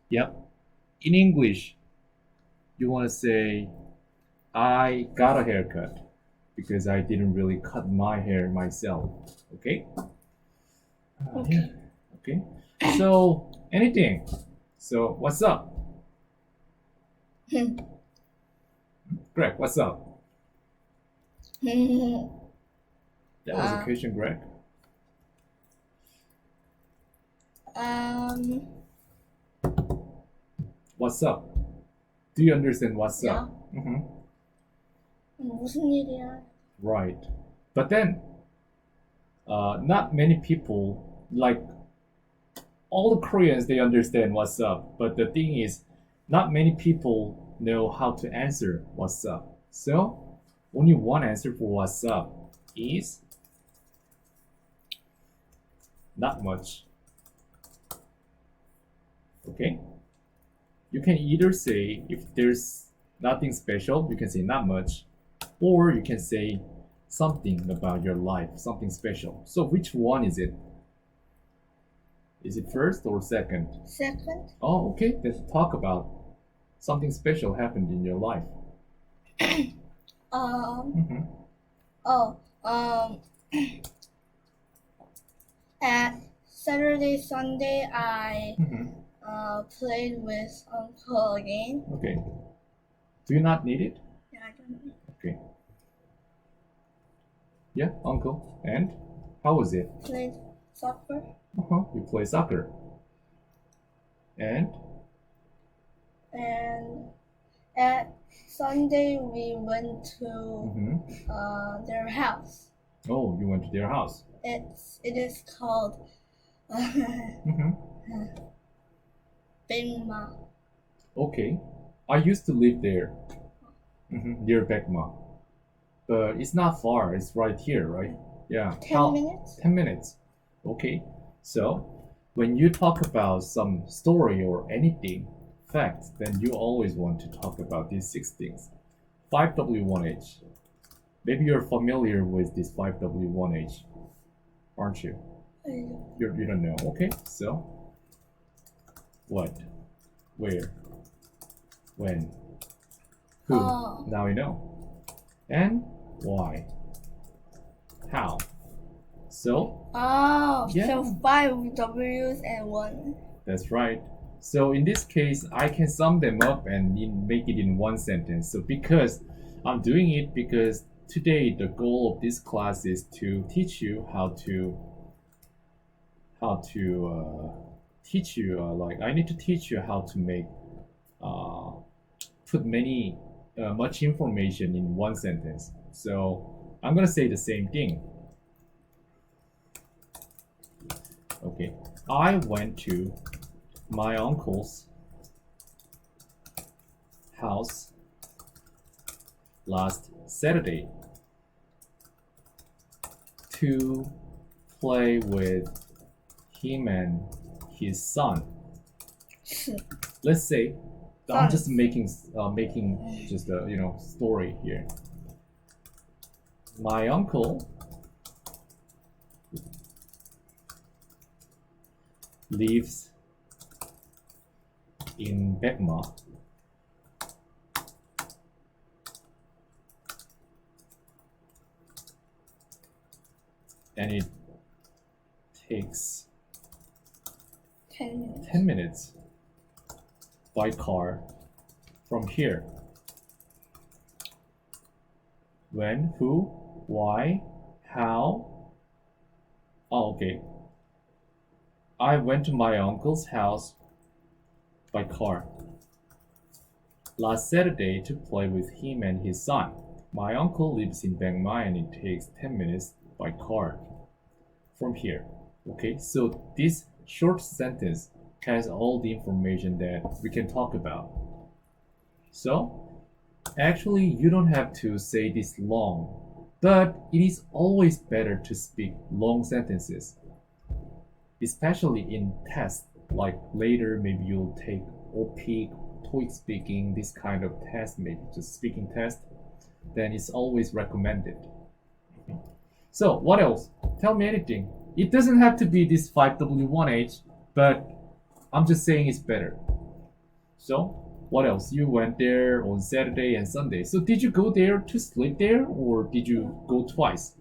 Yep. In English, you want to say, I got a haircut because I didn't really cut my hair myself. Okay? Yeah. Okay. Okay. So, anything. So, what's up? Greg, what's up? That was a uh, question, Greg. um, What's up? Do you understand what's yeah. up? Hmm. 무슨 일이야? Right. But then, not many people, like all the Koreans, they understand what's up. But the thing is, not many people know how to answer what's up. So, only one answer for what's up is not much. Okay? You can either say, if there's nothing special, you can say not much, or you can say something about your life, something special. So, which one is it? Is it first or second? Second. Oh, okay. Let's talk about something special happened in your life. Um. Mm-hmm. Oh. At Saturday, Sunday, I Mm-hmm. played with Uncle again. Okay. Do you not need it? Yeah, I don't know. Okay. Yeah, uncle. And how was it? Played soccer. Uh-huh. You play soccer. And And at Sunday, we went to mm-hmm. their house. Oh, you went to their house. It is called Mm-hmm. Bingma. Okay. I used to live there, near Baekma. But it's not far. It's right here, right? Yeah. 10 minutes. 10 minutes. Okay. So, when you talk about some story or anything, facts, then you always want to talk about these six things. 5W1H. Maybe you're familiar with this 5W1H, aren't you? You don't know. Okay. So, what? Where? When? Who? Oh. Now you know. And why? How? So, Oh, yeah. so 5 W's and 1. That's right. So in this case, I can sum them up and make it in one sentence. So because I'm doing it because today the goal of this class is to teach you teach you like I need to teach you how to make uh, put much information in one sentence. So I'm gonna say the same thing. Okay, I went to my uncle's house last Saturday to play with him and his son. Let's say I'm just making just a story here. My uncle lives in Baekma. And it takes 10 minutes. 10 minutes by car from here. When, who, why, how? Oh, okay. I went to my uncle's house by car last Saturday to play with him and his son. My uncle lives in Bangma and it takes 10 minutes by car from here. Okay, so this short sentence has all the information that we can talk about. So, actually, you don't have to say this long, but it is always better to speak long sentences, especially in tests. Like later, maybe you'll take OP, TOEIC speaking, this kind of test, maybe just speaking test, then it's always recommended. So, what else? Tell me anything. It doesn't have to be this 5W1H, but I'm just saying it's better. So, what else? You went there on Saturday and Sunday. So, did you go there to sleep there or did you go twice?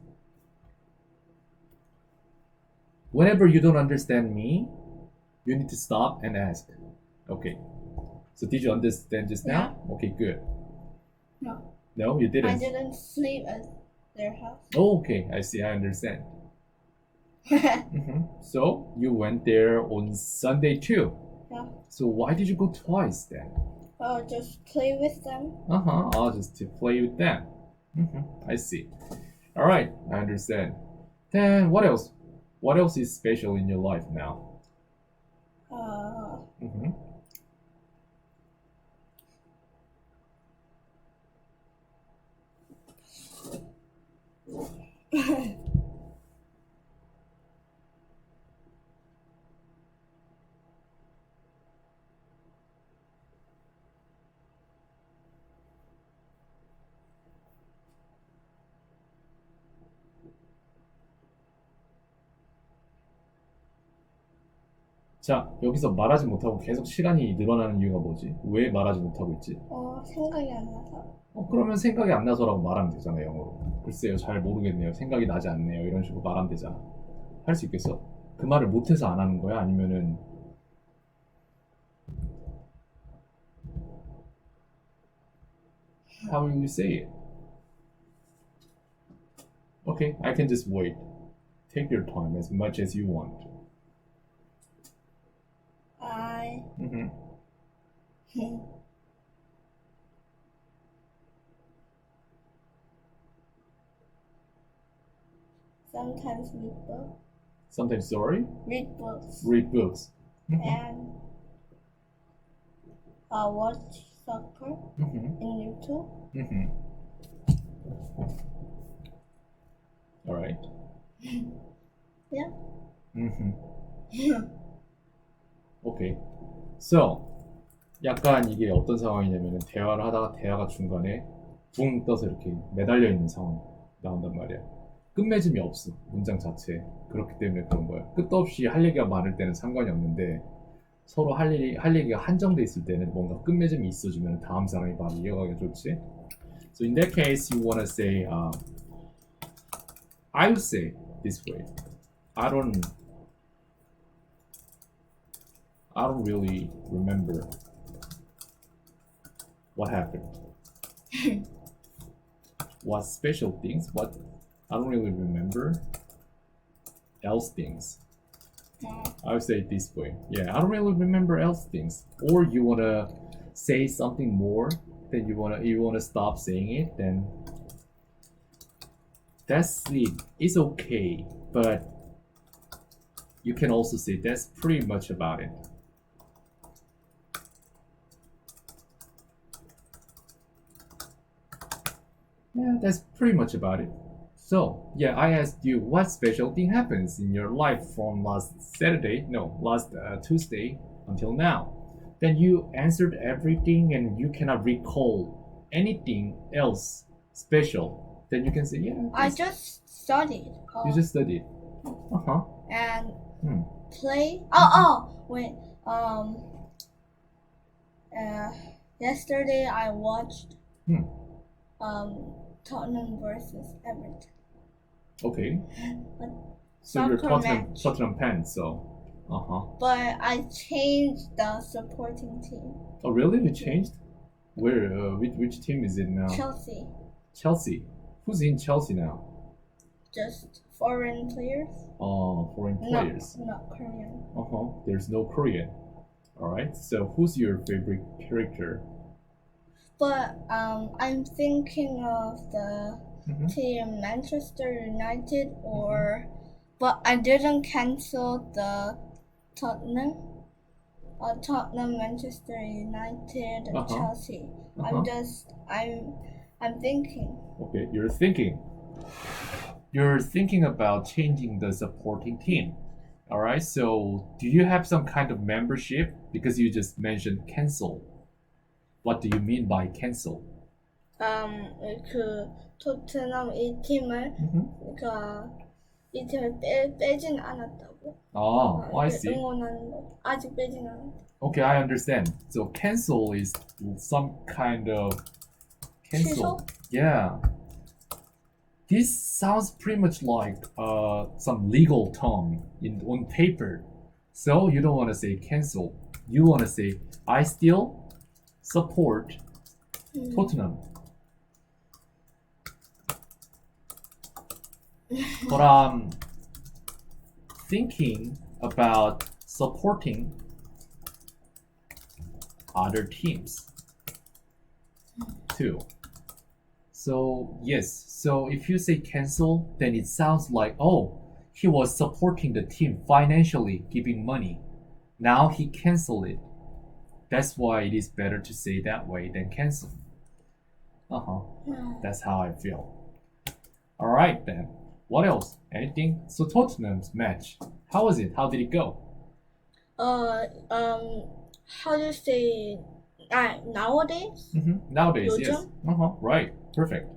Whenever you don't understand me, you need to stop and ask. Okay. So, did you understand just now? Okay, good. No. No, you didn't. I didn't sleep at their house. Oh, okay, I see, I understand. So, you went there on Sunday too. Yeah. So, why did you go twice then? Oh, just play with them. I'll just to play with them. I see. All right, I understand. Then what else? What else is special in your life now? Mhm. 자, 여기서 말하지 못하고 계속 시간이 늘어나는 이유가 뭐지? 왜 말하지 못하고 있지? 생각이 안 나서. 그러면 생각이 안 나서라고 말하면 되잖아, 영어로. 글쎄요, 잘 모르겠네요. 생각이 나지 않네요. 이런 식으로 말하면 되잖아. 할 수 있겠어? 그 말을 못해서 안 하는 거야? 아니면은 How will you say it? Okay, I can just wait. Take your time as much as you want. Hmm. Sometimes read books. Sometimes, sorry? Read books. Read books. And watch soccer in YouTube. All right. Yeah. Okay. So, 약간 이게 어떤 상황이냐면은 대화를 하다가 대화가 중간에 붕 떠서 이렇게 매달려 있는 상황이 나온단 말이야. 끝맺음이 없어, 문장 자체에. 그렇기 때문에 그런 거야. 끝도 없이 할 얘기가 많을 때는 상관이 없는데 서로 할 얘기가 한정돼 있을 때는 뭔가 끝맺음이 있어주면 다음 사람이 바로 이어가기가 좋지. So in that case, you wanna say, I would say this way. I don't really remember what happened. What special things? What I don't really remember else things. I would say it this way. Yeah, I don't really remember else things. Or you wanna say something more, then you wanna stop saying it, then that's it. It's okay, but you can also say that's pretty much about it. Yeah, that's pretty much about it. So, yeah, I asked you what special thing happens in your life from last Tuesday until now. Then you answered everything and you cannot recall anything else special. Then you can say, yeah. I just studied. You just studied. And Hmm. play. Wait. Yesterday I watched Tottenham versus Everton. Okay. So Soccer you're match. Tottenham fan, so. But I changed the supporting team. Oh, really? You changed? Where? Which team is it now? Chelsea. Chelsea. Who's in Chelsea now? Just foreign players. Foreign players. Not Korean. There's no Korean. All right. So who's your favorite character? But I'm thinking of the team Manchester United but I didn't cancel the Tottenham, Manchester United, Chelsea. I'm thinking. Okay, you're thinking. You're thinking about changing the supporting team. All right. So, do you have some kind of membership? Because you just mentioned cancel. What do you mean by cancel? 그 토트넘 이 팀을 이 팀을 빼진 않았다고. I see. 응원하는 거 아직 빼진 않았다. Okay, I understand. So cancel is some kind of cancel. 취소? Yeah. This sounds pretty much like some legal term on paper. So you don't want to say cancel. You want to say I still support Tottenham. But I'm thinking about supporting other teams too. So yes, so if you say cancel, then it sounds like, oh, he was supporting the team financially, giving money. Now he canceled it. That's why it is better to say that way than cancel. That's how I feel. Alright then. What else? Anything? So Tottenham's match. How was it? How did it go? How do you say nowadays? Nowadays, yes. 요즘? Right. Perfect.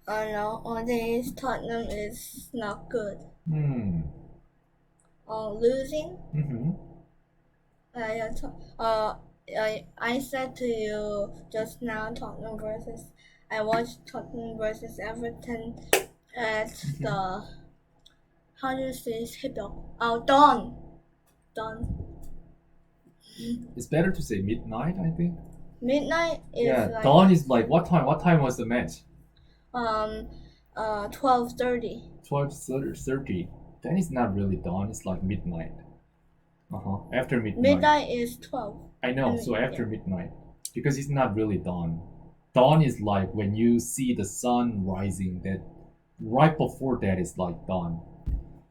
Nowadays Tottenham is not good. Hmm. Losing. Mm-hmm. I said to you just now I watched Tottenham versus Everton at the how do you say 새벽? Dawn. It's better to say midnight, I think. Midnight is like dawn is like what time? What time was the match? 12:30. 12:30. Then it's not really dawn. It's like midnight. After midnight. Midnight is 12. I know. So after midnight, because it's not really dawn. Dawn is like when you see the sun rising. That right before that is like dawn.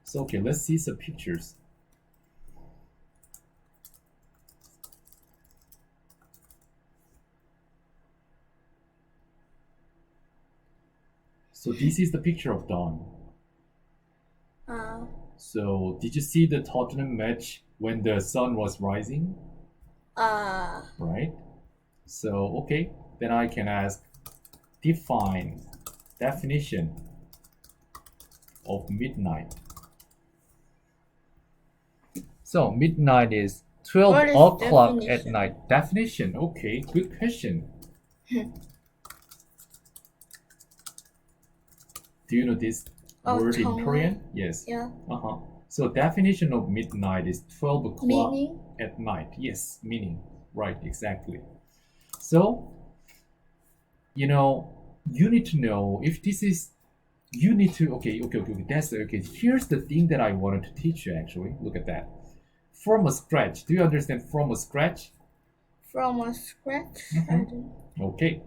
So okay, let's see some pictures. So this is the picture of dawn. So did you see the Tottenham match when the sun was rising? Right. So okay, then I can ask definition of midnight. So midnight is 12 o'clock at night. Definition. Okay, good question. Do you know this word in Korean? Yes. Yeah. So definition of midnight is 12 o'clock Meaning? at night. Yes, meaning. Right, exactly. So, you need to know if this is, okay. That's okay. Here's the thing that I wanted to teach you actually. Look at that. From a scratch. Do you understand from a scratch? From a scratch? Okay.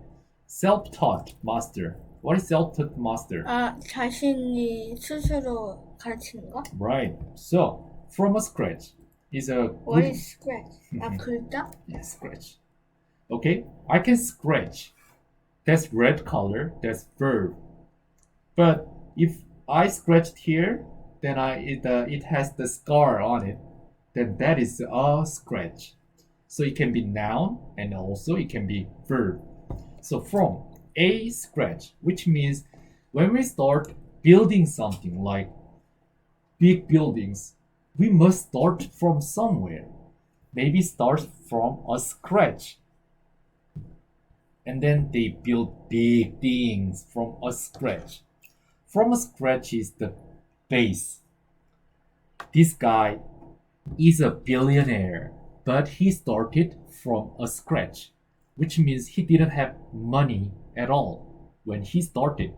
Self-taught master. What is self-taught master? 자신이 스스로 가르치는가? Right. So, from a scratch is a What is scratch? 글자? Yes, scratch. Okay, I can scratch. That's red color. That's verb. But if I scratched here, then it has the scar on it. Then that is a scratch. So it can be noun and also it can be verb. So from a scratch, which means when we start building something like big buildings, we must start from somewhere. Maybe start from a scratch. And then they build big things from a scratch. From a scratch is the base. This guy is a billionaire, but he started from a scratch, which means he didn't have money at all when he started.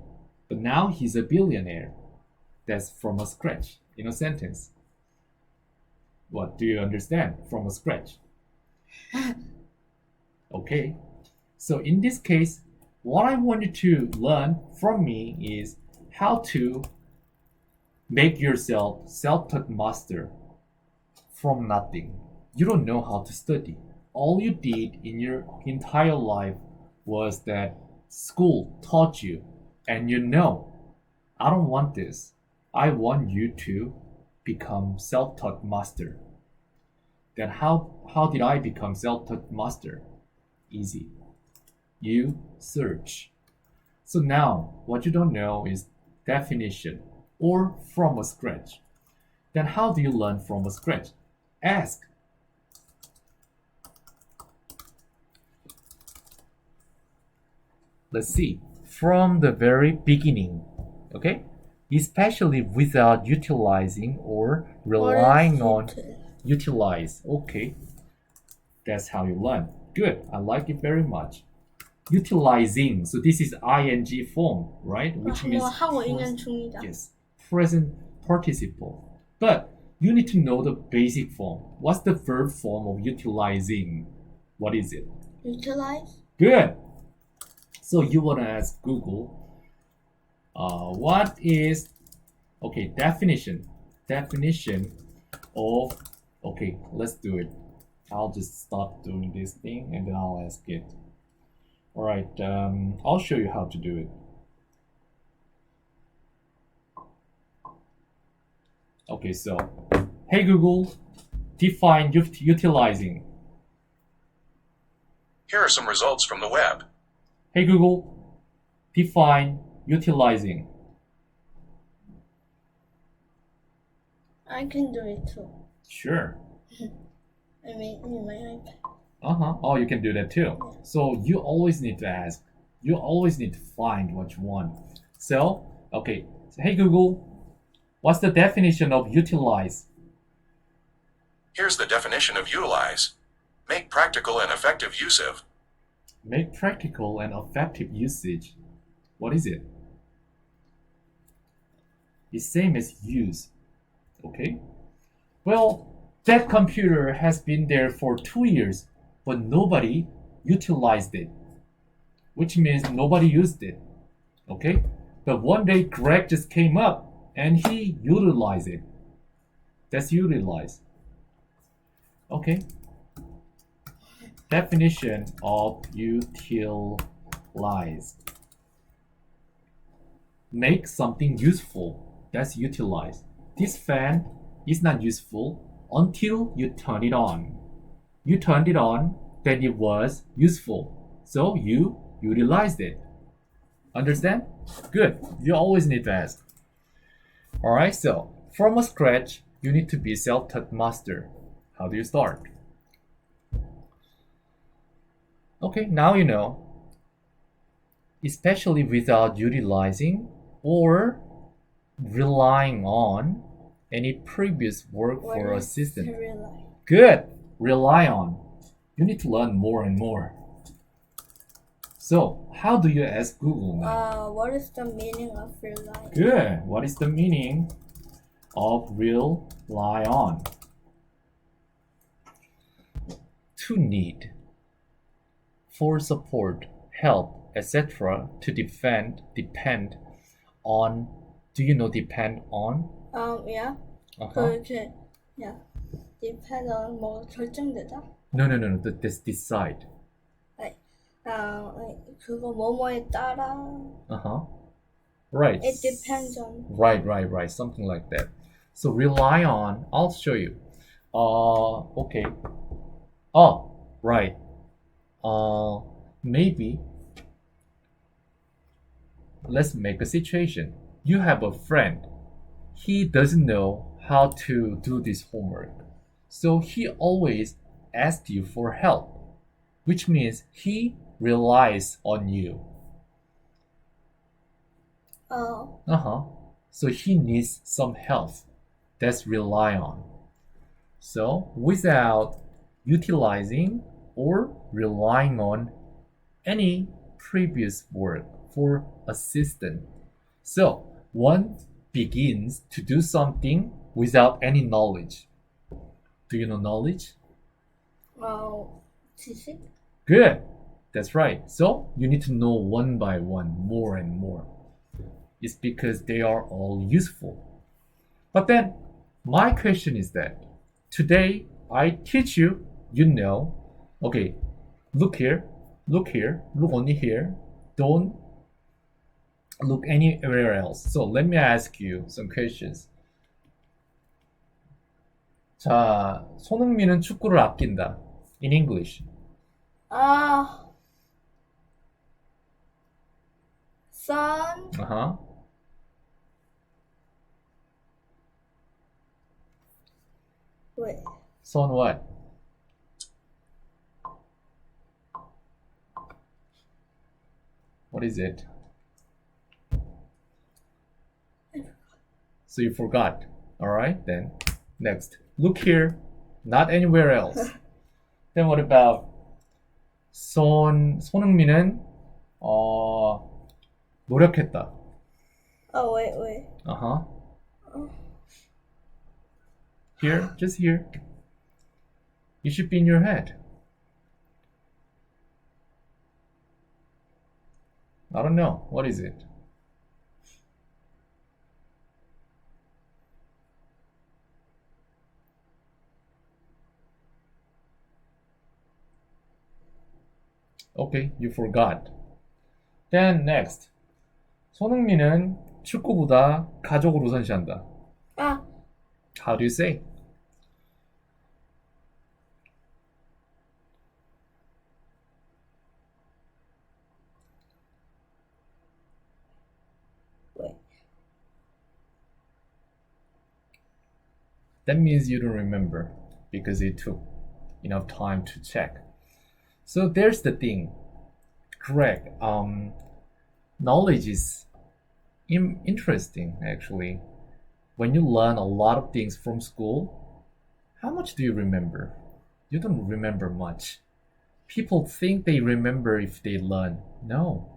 But now he's a billionaire. That's from a scratch in a sentence. What do you understand from a scratch? Okay. So in this case, what I want you to learn from me is how to make yourself self-taught master from nothing. You don't know how to study. All you did in your entire life was that school taught you, and I don't want this. I want you to become self-taught master. Then how did I become self-taught master? Easy. You search. So now what you don't know is definition. or from a scratch. Then how do you learn from a scratch? Ask. Let's see. From the very beginning, okay? Especially without utilizing or relying on utilize. Okay, that's how you learn. Good, I like it very much. Utilizing, so this is ing form, right? Which means yes, present participle. But you need to know the basic form. What's the verb form of utilizing? What is it? Utilize. Good. So you want to ask Google, what is, okay, definition of, okay, let's do it. I'll just stop doing this thing and then I'll ask it. All right, I'll show you how to do it. Okay, so, hey Google, define utilizing. Here are some results from the web. Hey Google, define utilizing. I can do it too. Sure. I mean, in my iPad. Oh, you can do that too. So you always need to ask. You always need to find what you want. So, okay. So, hey Google, what's the definition of utilize? Here's the definition of utilize. Make practical and effective use of. Make practical and effective usage. What is it? It's same as use. Okay. Well, that computer has been there for 2 years, but nobody utilized it, which means nobody used it. Okay. But one day Greg just came up and he utilized it. That's utilize. Okay. Definition of utilize. Make something useful. That's utilize. This fan is not useful until you turn it on. You turned it on, then it was useful. So you utilized it. Understand? Good. You always need to ask. Alright, so from a scratch, you need to be self-taught master. How do you start? Okay, now you know. Especially without utilizing or relying on any previous work for a system. Good. Rely on. You need to learn more and more. So, how do you ask Google now? What is the meaning of rely? Good. What is the meaning of rely on? To need, for support, help, etc. To depend on. Do you know depend on? Yeah. 그렇게, yeah. Depend on 뭐 결정되다? No. This decide. 그거 뭐뭐에 따라. Right. It depends on. Right. Something like that. So rely on. I'll show you. Okay. Oh, right. Maybe. Let's make a situation. You have a friend. He doesn't know how to do this homework. So he always asks you for help, which means he relies on you. So he needs some help. That's rely on. So without utilizing or relying on any previous work for assistant. So one begins to do something without any knowledge. Do you know knowledge? 지식? Good. That's right. So you need to know one by one, more and more. It's because they are all useful. But then my question is that today I teach you, you know, okay, look here, look only here. Don't look anywhere else. So let me ask you some questions. 자, 손흥민은 축구를 아낀다. In English. Son Wait. Son what? What is it? So you forgot. Alright, then. Next. Look here. Not anywhere else. Then what about 손흥민은 노력했다. Oh, wait. Uh-huh. Here, just here. It should be in your head. I don't know. What is it? Okay, you forgot. Then next. 손흥민은 축구보다 가족을 우선시한다. Ah, How do you say? wait. That means you don't remember because it took enough time to check. So there's the thing. Correct. Knowledge is interesting actually. When you learn a lot of things from school, how much do you remember? You don't remember much. People think they remember if they learn. No,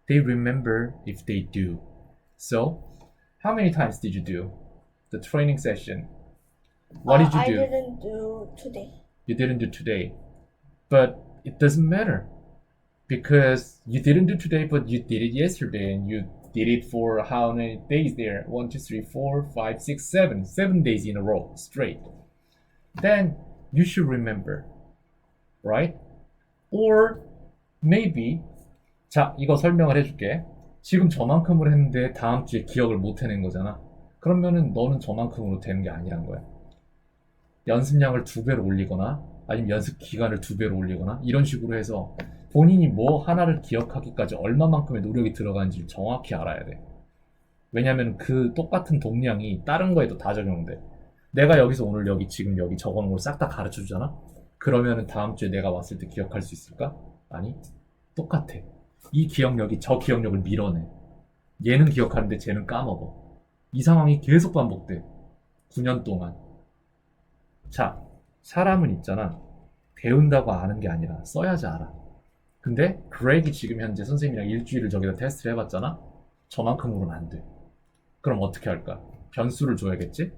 they remember if they do. So, how many times did you do the training session? What did you do? I didn't do today. You didn't do today. But it doesn't matter because you didn't do today, but you did it yesterday and you did it for how many days there? 1, 2, 3, 4, 5, 6, 7. 7 days in a row straight. Then you should remember, right? Or maybe, 자, 이거 설명을 해줄게. 지금 저만큼으로 했는데 다음 주에 기억을 못 해낸 거잖아. 그러면은 너는 저만큼으로 되는 게 아니란 거야. 연습량을 2배로 올리거나 아니면 연습 기간을 2배로 올리거나 이런 식으로 해서 본인이 뭐 하나를 기억하기까지 얼마만큼의 노력이 들어가는지 정확히 알아야 돼. 왜냐면 그 똑같은 동량이 다른 거에도 다 적용돼. 내가 여기서 오늘 여기 지금 여기 적어놓은 걸 싹 다 가르쳐 주잖아? 그러면은 다음 주에 내가 왔을 때 기억할 수 있을까? 아니, 똑같아. 이 기억력이 저 기억력을 밀어내. 얘는 기억하는데 쟤는 까먹어. 이 상황이 계속 반복돼. 9년 동안. 자, 사람은 있잖아. 배운다고 아는 게 아니라 써야지 알아. 근데 그렉이 지금 현재 선생님이랑 일주일을 저기다 테스트를 해봤잖아? 저만큼으로는 안 돼. 그럼 어떻게 할까? 변수를 줘야겠지?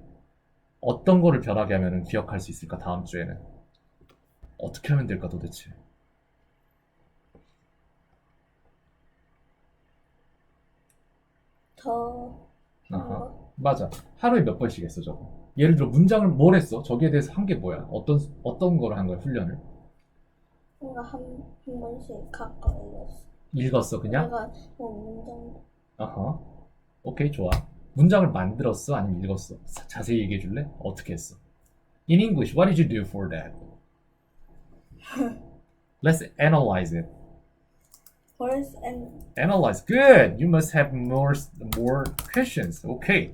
어떤 거를 변하게 하면 기억할 수 있을까? 다음 주에는. 어떻게 하면 될까 도대체? 더. 아하, 맞아. 하루에 몇 번씩 했어 저거. 예를 들어 문장을 뭘 했어? 저기에 대해서 한 게 뭐야? 어떤 거를 한 거야 훈련을? 뭔가 한 번씩 가까이 읽었어. 읽었어 그냥? 내가 뭐 문장. 아하. 오케이 좋아. 문장을 만들었어? 아니면 읽었어? 자세히 얘기해 줄래? 어떻게 했어? In English, what did you do for that? Let's analyze it. Words and Analyze. Good. You must have more questions. Okay.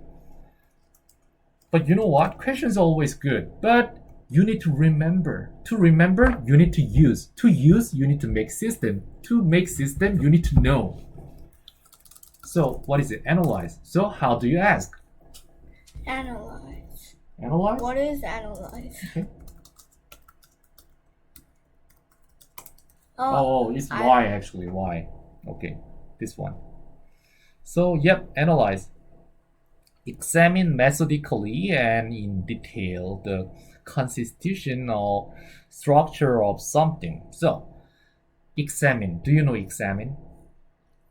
But you know what? Questions are always good. But you need to remember. To remember, you need to use. To use, you need to make system. To make system, you need to know. So what is it? Analyze. So how do you ask? analyze. Analyze? What is analyze? Okay. Oh, Oh, it's why actually. Why? Okay, this one. So, yep, analyze. Examine methodically and in detail the constitutional structure of something. So, examine. Do you know examine?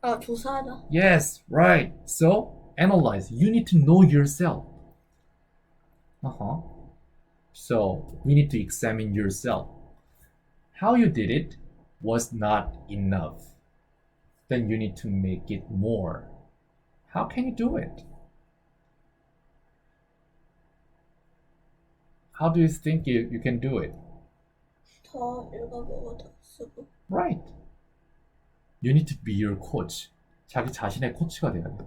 조사하다. Yes, right. So, analyze. You need to know yourself. Uh-huh. So, we need to examine yourself. How you did it was not enough. Then you need to make it more. How can you do it? How do you think you can do it? 더 읽어보고 더 쓰고. Right. You need to be your coach. 자기 자신의 코치가 돼야 돼.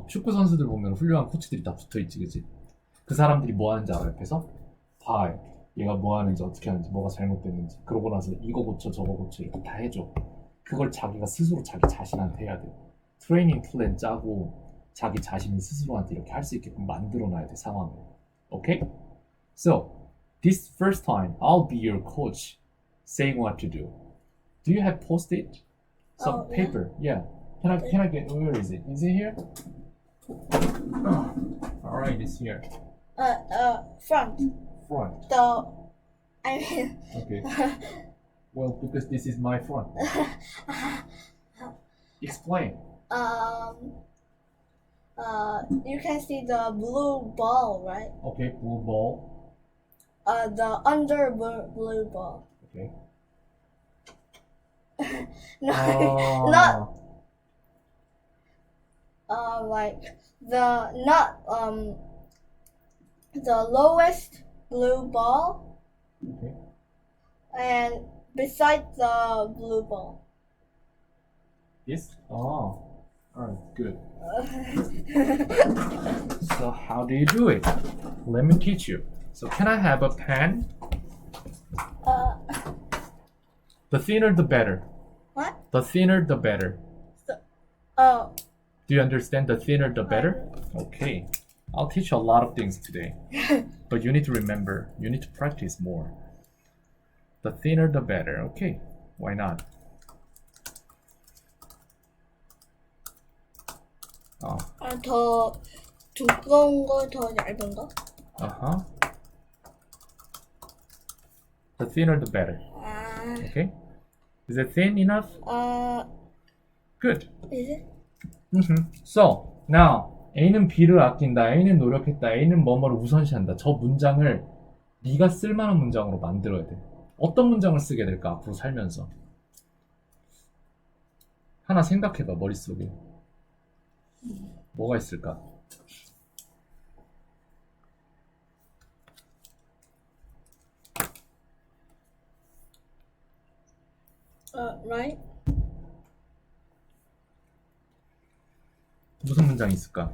축구 선수들 보면 훌륭한 코치들이 다 붙어 있지, 그치? 그 사람들이 뭐 하는지 알아, 옆에서? 다 해. 얘가 뭐 하는지 어떻게 하는지 뭐가 잘못됐는지 그러고 나서 이거 고쳐 저거 고쳐 이렇게 다 해줘. 그걸 자기가 스스로 자기 자신한테 해야 돼. 트레이닝 플랜 짜고 자기 자신이 스스로한테 이렇게 할 수 있게끔 만들어놔야 돼 상황을. Okay? So this first time I'll be your coach saying what to do. Do you have post-it? Some Oh, yeah. paper? Yeah. Can I get, where is it? Is it here? Alright, it's here. Front. Front. I mean, Okay. Well, because this is my front. Explain. you can see the blue ball, right? Okay, blue ball. The under blue ball. Okay. No, Ah. not like the lowest blue ball Okay. and beside the blue ball. This? Oh. Alright, good. So how do you do it? Let me teach you. So can I have a pen? The thinner the better. What? The thinner the better. Oh, Do you understand? The thinner the better? Okay. I'll teach you a lot of things today. But you need to remember, you need to practice more. The thinner the better. Okay. Why not? 더 두꺼운 거, 더 얇은 거? Uh-huh. The thinner the better. Okay? Is it thin enough? Good. Is it? So, now A는 B를 아낀다. A는 노력했다. A는 뭐뭐를 우선시한다. 저 문장을 네가 쓸만한 문장으로 만들어야 돼. 어떤 문장을 쓰게 될까? 앞으로 살면서. 하나 생각해봐. 머릿속에. 뭐가 있을까? Right? 무슨 문장이 있을까?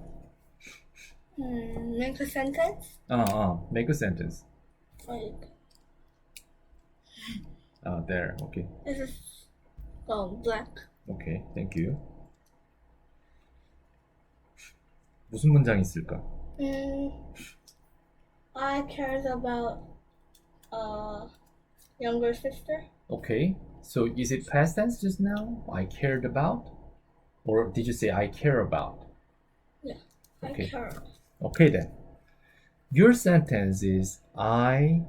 Make a sentence? Make a sentence. Like, There. Okay. this is black. Okay. Thank you. 무슨 문장이 있을까? I cared about younger sister. Okay. So is it past tense just now? I cared about? Or did you say I care about? Yeah, Okay. I cared. Okay then. Your sentence is I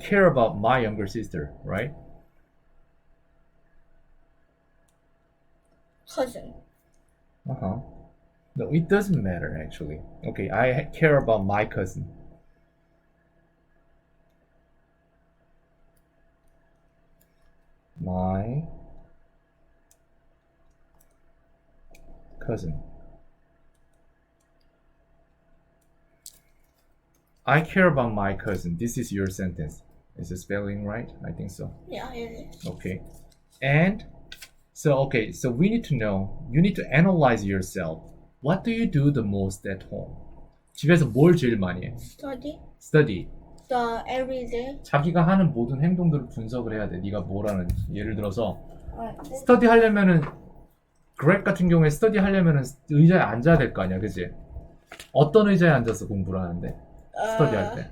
care about my younger sister, right? Cousin. Uh-huh. No, it doesn't matter actually. Okay, I care about my cousin. My cousin. I care about my cousin. This is your sentence. Is the spelling right? I think so. Yeah, it is. Okay. And so we need to know, you need to analyze yourself. What do you do the most at home? 집에서 뭘 제일 많이 해? Study. Study. The everyday. 자기가 하는 모든 행동들을 분석을 해야 돼. 네가 뭘 하는지. 예를 들어서 Right. 스터디 하려면은 그렉 같은 경우에 스터디 하려면은 의자에 앉아야 될 거 아니야, 그치? 어떤 의자에 앉아서 공부를 하는데? 스터디 할 때.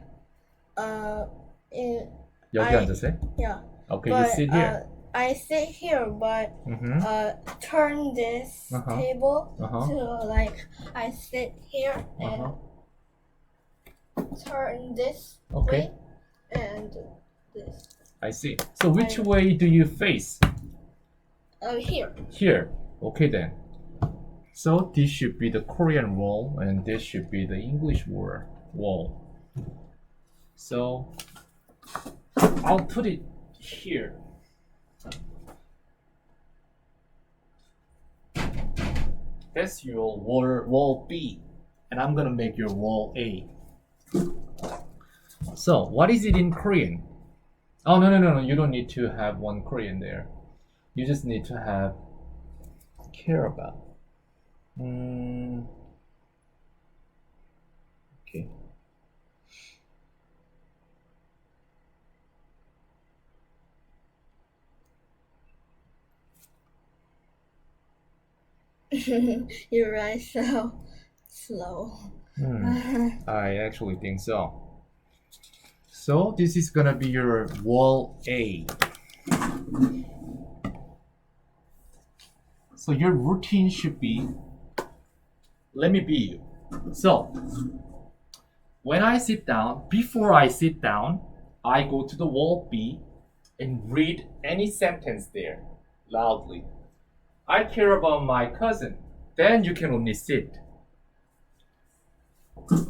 여기 I- 앉아서 해? Yeah. Okay, you sit here. I sit here, but turn this Uh-huh. table Uh-huh. to like I sit here and Uh-huh. turn this Okay. way and this. I see. So which way do you face? Here. Here. Okay then. So this should be the Korean wall and this should be the English wall. So I'll put it here. That's your wall B and I'm gonna make your wall A. So what is it in Korean? Oh no, you don't need to have one Korean there. You just need to have care about. You're right, so slow. I actually think so. So this is gonna be your wall A. So your routine should be, let me be you. So when I sit down, before I sit down, I go to the wall B and read any sentence there loudly. I care about my cousin. Then you can only sit.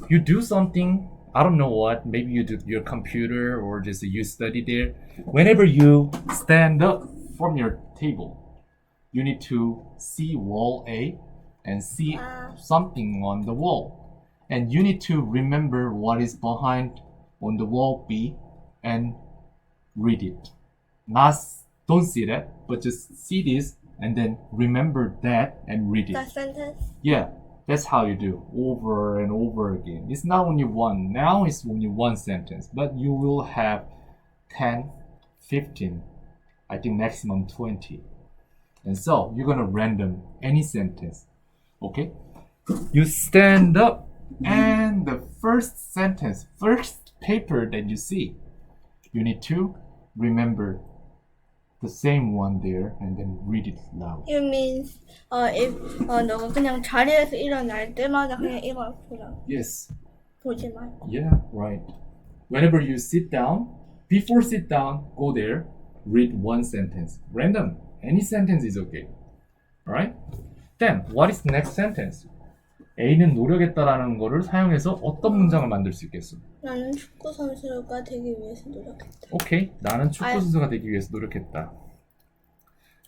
You do something, I don't know what, maybe you do your computer or just you study there. Whenever you stand up from your table, you need to see wall A and see something on the wall. And you need to remember what is behind on the wall B and read it. Not, don't see that, but just see this and then remember that and read it. That sentence? Yeah, that's how you do over and over again. It's not only one. Now it's only one sentence, but you will have 10, 15, I think maximum 20. And so you're gonna random any sentence. Okay? You stand up and the first sentence, first paper that you see, you need to remember the same one there and then read it loud. You mean if 너가 그냥 자리에서 일어날 때마다 그냥 이걸 그냥 Yes. 보지 말고. Yeah, right. Whenever you sit down, before sit down, go there, read one sentence. Random. Any sentence is okay. Alright? Then, what is the next sentence? A는 노력했다라는 거를 사용해서 어떤 문장을 만들 수 있겠어? 나는 축구 선수가 되기 위해서 노력했다. 오케이. 나는 축구 선수가 되기 위해서 노력했다.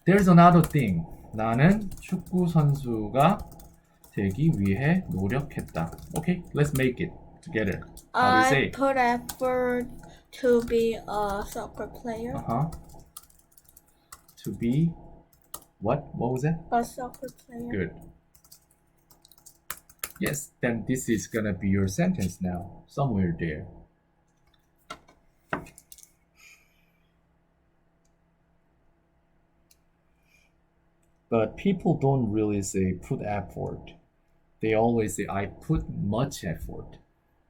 There's another thing. 나는 축구 선수가 되기 위해 노력했다. Okay, let's make it together. How do you say? I put effort to be a soccer player. To be what? What was that? A soccer player. Good. Yes, then this is gonna be your sentence now, somewhere there. But people don't really say put effort. They always say I put much effort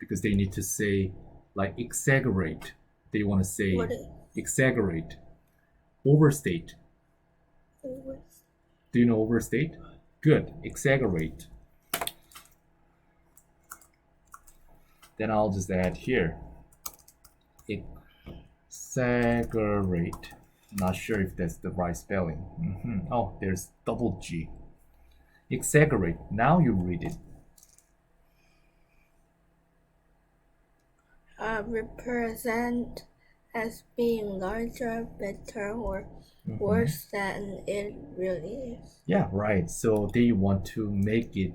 because they need to say like exaggerate. They want to say What is exaggerate, overstate. over? Do you know overstate? Good, exaggerate. Then I'll just add here. Exaggerate. Not sure if that's the right spelling. Oh, there's double G. Exaggerate. Now you read it. Represent as being larger, better, or worse than it really is. Yeah, right. So they want to make it,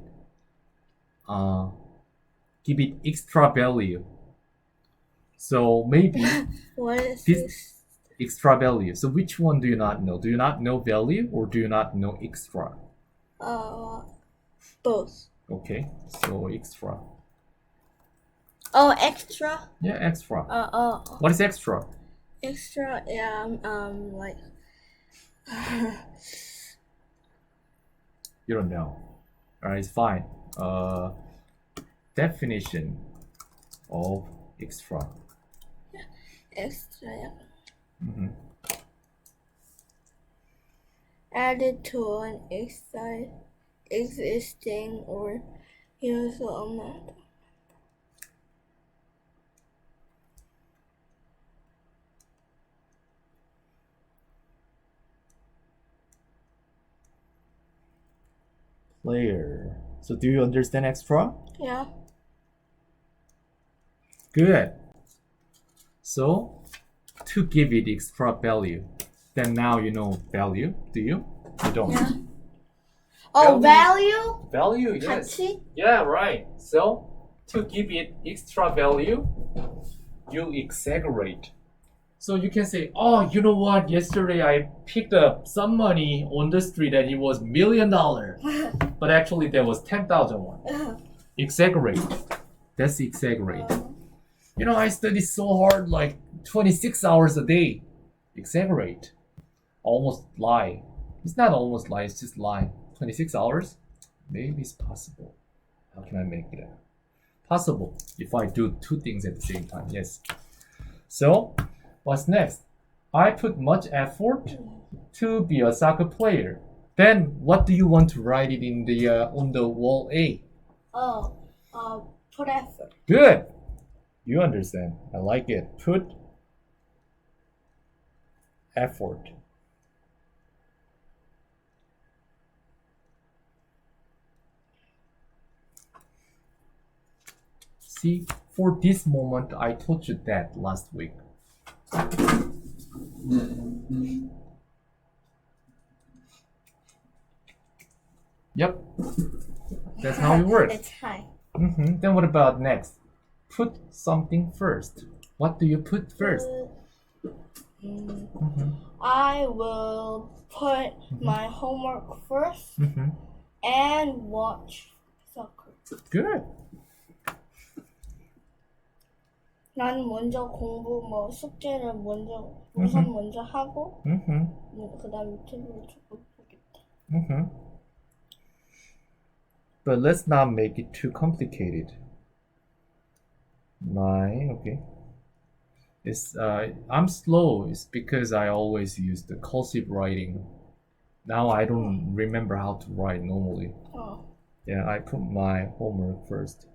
give it extra value. So maybe What is this this? extra value. So which one do you not know? Do you not know value or do you not know extra? Both. Okay, so extra. Oh, extra. Yeah, extra. Oh, What is extra? extra. Yeah. Like. You don't know. Alright, it's fine. Definition of extra. Extra. Yeah. Added to an existing or useful amount. Player. So do you understand extra? Yeah. Good. So to give it extra value, then now you know value. Do you? You don't. Yeah. Oh, value? Value, yes. 가치? Yeah, right. So to give it extra value, you exaggerate. So you can say, oh, you know what? Yesterday I picked up some money on the street and it was $1 million, but actually there was 10,000 won. Exaggerate. That's exaggerate. You know, I study so hard, like 26 hours a day. Exaggerate. Almost lie. It's not almost lie, it's just lie. 26 hours? Maybe it's possible. How can I make it possible if I do two things at the same time? Yes. So, what's next? I put much effort to be a soccer player. Then, what do you want to write it in the on the wall A? Put effort. Good. You understand. I like it. Put effort. See, for this moment, I told you that last week. Yep. That's how it works. It's high. Then what about next? Put something first. What do you put first? I will put my homework first and watch soccer. Good. 나는 먼저 공부 숙제를 우선 먼저 하고 그다음 유튜브를 조금 보겠다. But let's not make it too complicated. 9, okay. It's I'm slow. It's because I always use the cursive writing. Now I don't remember how to write normally. Oh. Yeah, I put my homework first.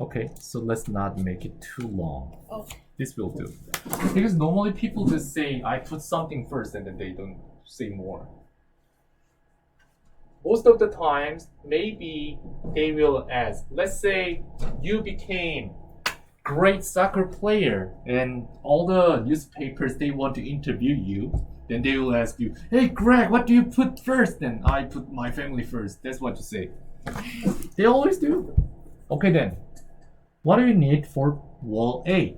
Okay, so let's not make it too long. Okay. This will do. Because normally people just say, I put something first and then they don't say more. Most of the times, maybe they will ask, let's say you became great soccer player and all the newspapers, they want to interview you. Then they will ask you, hey Greg, what do you put first? Then I put my family first. That's what you say. They always do. Okay then. What do you need for wall A?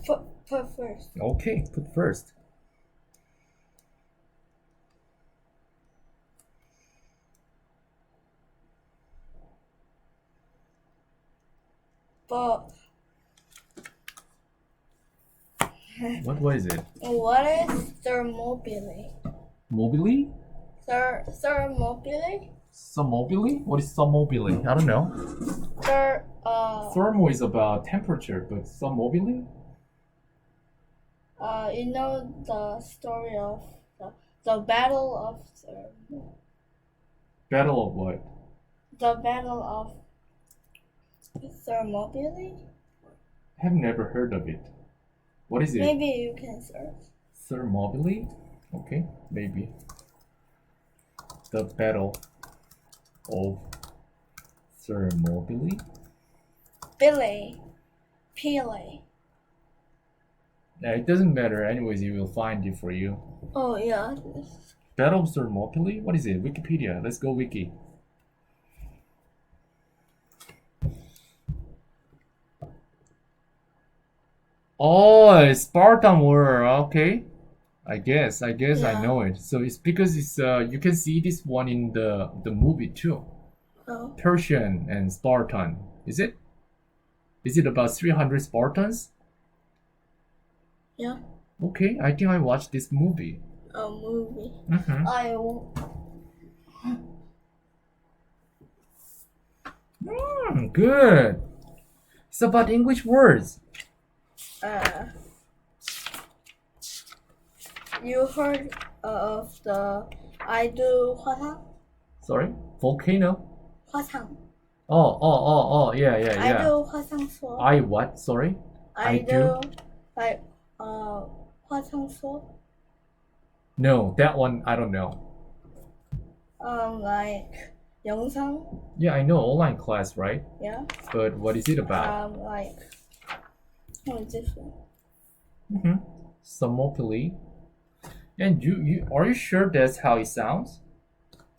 Put first. Okay, put first. But What is it? what is thermobile? Mobile? Thermobile? Summobile? What is summobile? I don't know. Thermo is about temperature, but summobile? You know the story of the Battle of Thermo. Battle of what? The Battle of Thermopylae? I have never heard of it. What is it? Maybe you can search. Thermopylae? Okay, maybe. The Battle of Thermopylae? Pele. Yeah, it doesn't matter. Anyways, you will find it for you. Oh yeah. Battle of Thermopylae? What is it? Wikipedia. Let's go wiki. Oh, it's Spartan War. Okay. I guess I Yeah. know it. So it's because it's you can see this one in the movie too. Oh. Persian and Spartan. Is it? Is it about 300 Spartans? Yeah. Okay, I think I watched this movie. A movie. Good. It's about English words. You heard of the idol 화상? Sorry? Volcano? 화상. Yeah. idol 화상 수업. I what? Sorry? idol like 화상 수업. No, that one I don't know. Like 영상. Yeah, I know online class, right? Yeah. But what is it about? Like what is this one? Thermopylae. And you are you sure that's how it sounds?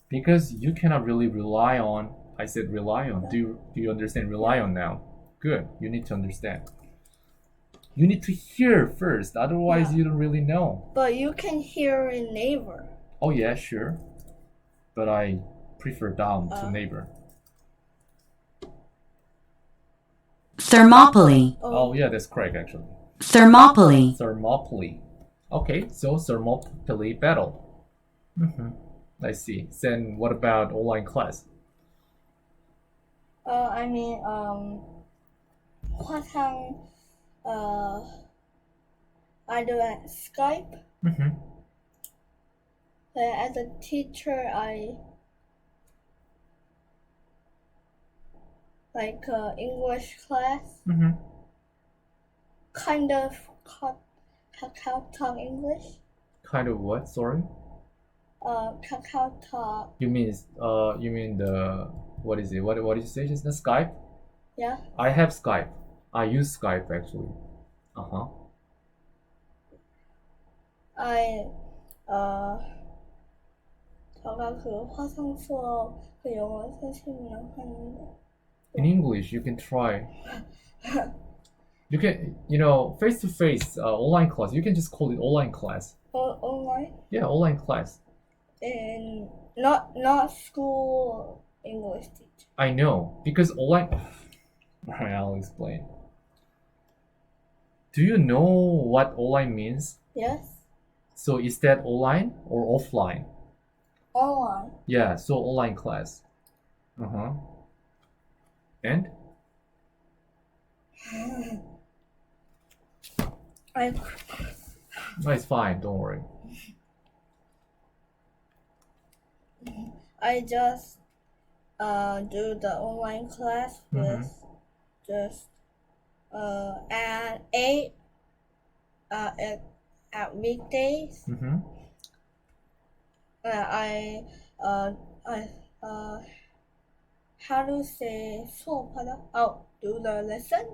Because you cannot really rely on. I said rely on. Do you understand rely on now? Good. You need to understand. You need to hear first, otherwise Yeah. you don't really know. But you can hear a neighbor. Oh yeah, sure. But I prefer down to neighbor. Thermopylae. Oh, yeah, that's correct actually. Thermopylae. Thermopylae. Okay, so Thermopylae battle. I see. Then what about online class? I mean, 话上 I do at Skype. Mm-hmm. As a teacher, I like English class, Mm-hmm. kind of Kakao Talk English. Kind of what? Sorry. Kakao Talk, You mean the what is it? What did you say? Just the Skype? yeah. I have Skype. I use Skype actually. Uh-huh. I 제가 그 화상 수업 그 영어 선생님이랑 하는데 In English, you can try. You can, face to face online class. You can just call it online class. online Yeah, online class. and not school English teacher. I know because online. Alright, I'll explain. Do you know what online means? Yes, So is that online or offline? online. Yeah, so online class. Uh-huh. And? No, it's fine, don't worry. I just do the online class with just at 8 at weekdays. Mm-hmm. I how to say 수업하다? Oh, do the lesson?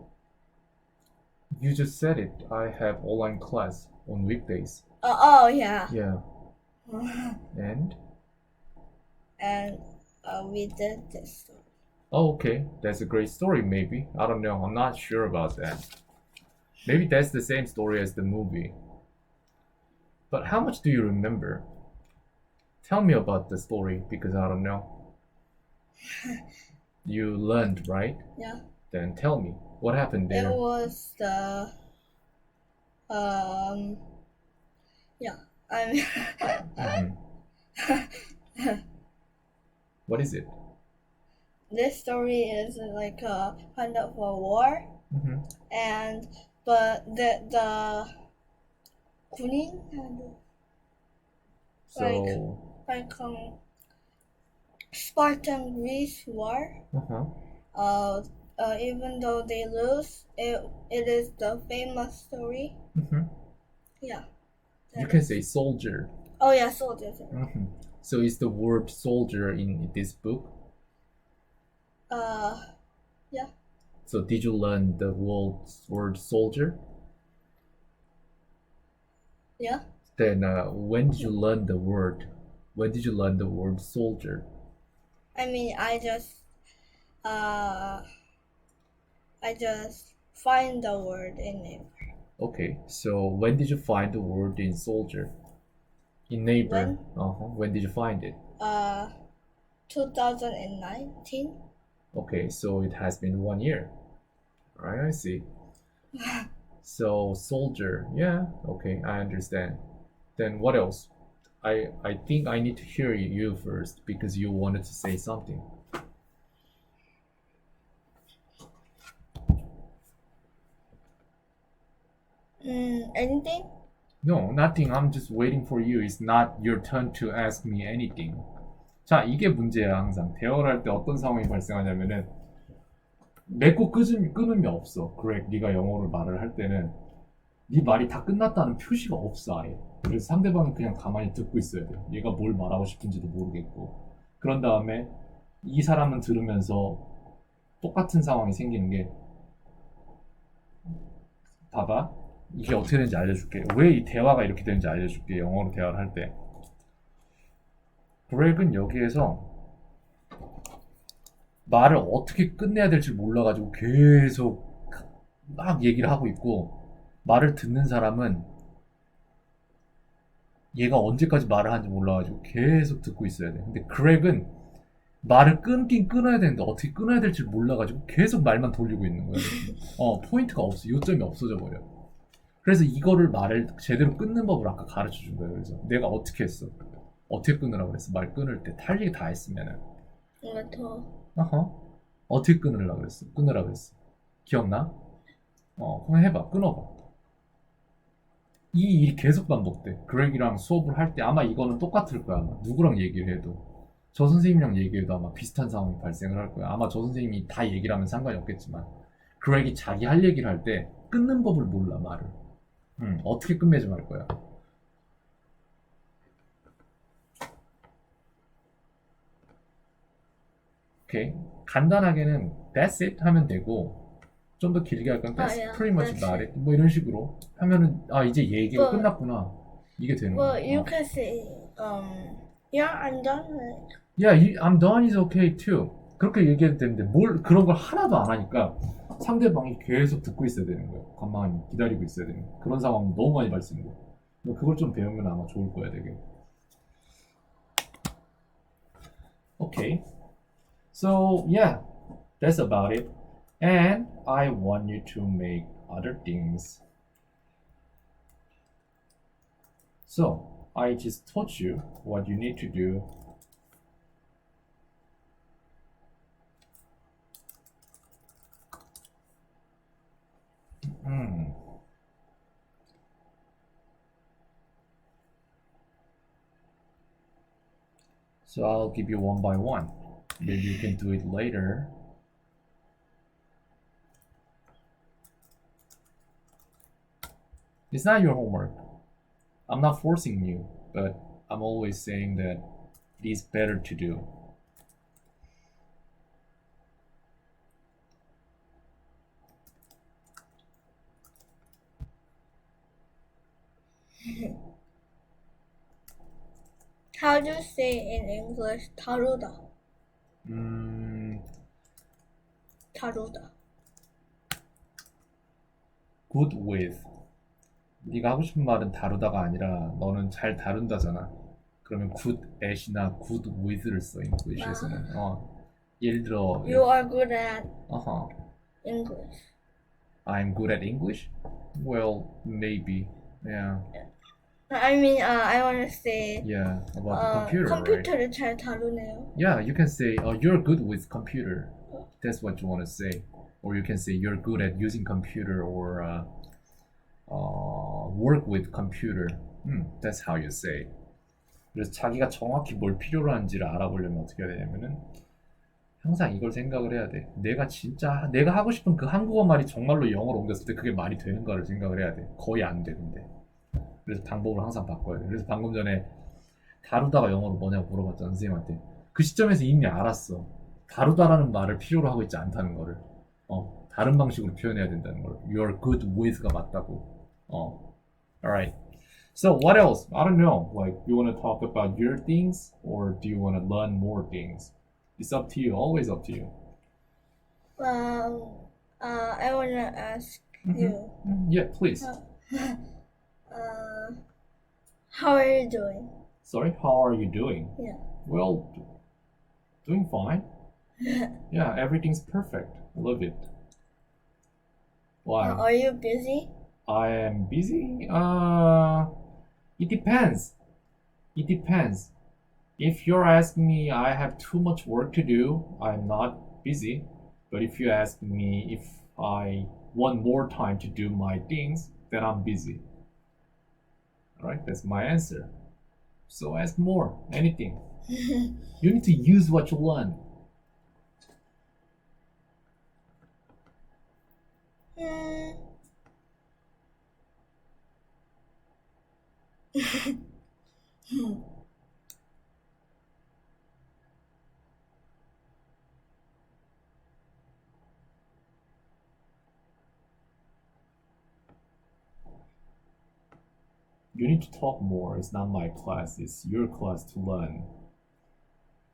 You just said it. I have online class on weekdays. Oh yeah. Yeah. And? And we did this. Oh, okay. That's a great story, maybe. I don't know. I'm not sure about that. Maybe that's the same story as the movie. But how much do you remember? Tell me about the story because I don't know. You learned, right? Yeah. Then tell me. What happened It there? was the yeah. I mean Mhm. What is it? this story is like a kind of a war, Mhm. and but the 군인 So, like Spartan Greece war. uh-huh. Even though they lose, it is the famous story. Mhm. Yeah. You can say soldier. Oh yeah, soldiers. Mhm. So is the word soldier in this book? Yeah. So did you learn the word soldier? Yeah. Then when did you learn the word? When did you learn the word soldier? I mean, I just find the word in it. Okay, so when did you find the word in soldier? In neighbor. When did you find it? 2019. Okay, so it has been 1 year. Alright, I see. So soldier, yeah, okay, I understand. Then what else? I think I need to hear you first because you wanted to say something. Anything? No, nothing. I'm just waiting for you. It's not your turn to ask me anything. 자, 이게 문제야, 항상. 대화를 할 때 어떤 상황이 발생하냐면은 맺고 끊음이 없어. 그래, 네가 영어로 말을 할 때는 네 말이 다 끝났다는 표시가 없어, 아예. 그래서 상대방은 그냥 가만히 듣고 있어야 돼. 얘가 뭘 말하고 싶은지도 모르겠고. 그런 다음에 이 사람은 들으면서 똑같은 상황이 생기는 게 봐봐. 이게 어떻게 되는지 알려줄게. 왜 이 대화가 이렇게 되는지 알려줄게. 영어로 대화를 할 때. 그렉은 여기에서 말을 어떻게 끝내야 될지 몰라가지고 계속 막 얘기를 하고 있고, 말을 듣는 사람은 얘가 언제까지 말을 하는지 몰라가지고 계속 듣고 있어야 돼. 근데 그렉은 말을 끊긴 끊어야 되는데 어떻게 끊어야 될지 몰라가지고 계속 말만 돌리고 있는 거야. 포인트가 없어. 요점이 없어져 버려. 그래서 이거를 말을 제대로 끊는 법을 아까 가르쳐 준 거예요. 그래서 내가 어떻게 했어? 어떻게 끊으라고 그랬어? 말 끊을 때 탈 얘기 다 했으면은. 뭔가 더 어허. 어떻게 끊으려고 그랬어? 끊으라고 그랬어. 기억나? 그럼 해봐. 끊어봐. 이 일이 계속 반복돼. 그렉이랑 수업을 할 때 아마 이거는 똑같을 거야. 아마. 누구랑 얘기를 해도. 저 선생님이랑 얘기해도 아마 비슷한 상황이 발생을 할 거야. 아마 저 선생님이 다 얘기를 하면 상관이 없겠지만. 그렉이 자기 할 얘기를 할 때 끊는 법을 몰라, 말을. 어떻게 끝맺음 할 거야. 오케이. 간단하게는 that's it 하면 되고, 좀 더 길게 할 건 that's yeah, pretty much that's about it. 뭐 이런 식으로 하면은, 이제 얘기가 But- 끝났구나. 이게 되는 거야. Well, you can say, yeah, I'm done. Yeah, I'm done is okay too. 그렇게 얘기해도 되는데 뭘 그런 걸 하나도 안 하니까 상대방이 계속 듣고 있어야 되는 거예요. 가만히 기다리고 있어야 되는 거예요. 그런 상황이 너무 많이 발생돼. 그걸 좀 배우면 아마 좋을 거야, 되게. Okay. So, yeah, that's about it. And I want you to make other things. So, I just taught you what you need to do. So I'll give you one by one. Maybe you can do it later. It's not your homework. I'm not forcing you, but I'm always saying that it is better to do. How do you say in English 다루다? 다루다. Good with. 네가 하고 싶은 말은 다루다가 아니라 너는 잘 다룬다잖아. 그러면 good at이나 good with를 써 English에서는. 예를 들어. You are good at English. I'm good at English? Well, maybe. Yeah. I mean, I want to say Yeah, about the computer, right? 컴퓨터를 잘 다루네요. Yeah, you can say, you're good with computer. That's what you want to say. Or you can say you're good at using computer or work with computer. That's how you say. 그래서 자기가 정확히 뭘 필요로 하는지를 알아보려면 어떻게 해야 되냐면은 항상 이걸 생각을 해야 돼. 내가 하고 싶은 그 한국어 말이 정말로 영어로 옮겼을 때 그게 말이 되는가를 생각을 해야 돼. 거의 안 되는데. 그래서 방법을 항상 바꿔야 돼. 그래서 방금 전에 다루다가 영어로 뭐냐고 물어봤잖아, 선생님한테. 그 시점에서 이미 알았어. 다루다라는 말을 필요로 하고 있지 않다는 거를. 다른 방식으로 표현해야 된다는 걸. You're good with가 맞다고. Alright. So what else? I don't know. Like, you want to talk about your things or do you want to learn more things? It's up to you. Always up to you. I want to ask you. Yeah, please. How are you doing? Sorry, how are you doing? Yeah. Well, doing fine. Yeah, everything's perfect. I love it. Why? Are you busy? I am busy? It depends. It depends. If you're asking me I have too much work to do, I'm not busy. But if you ask me if I want more time to do my things, then I'm busy. Alright, that's my answer. So ask more, anything. You need to use what you learn. You need to talk more. It's not my class, it's your class to learn.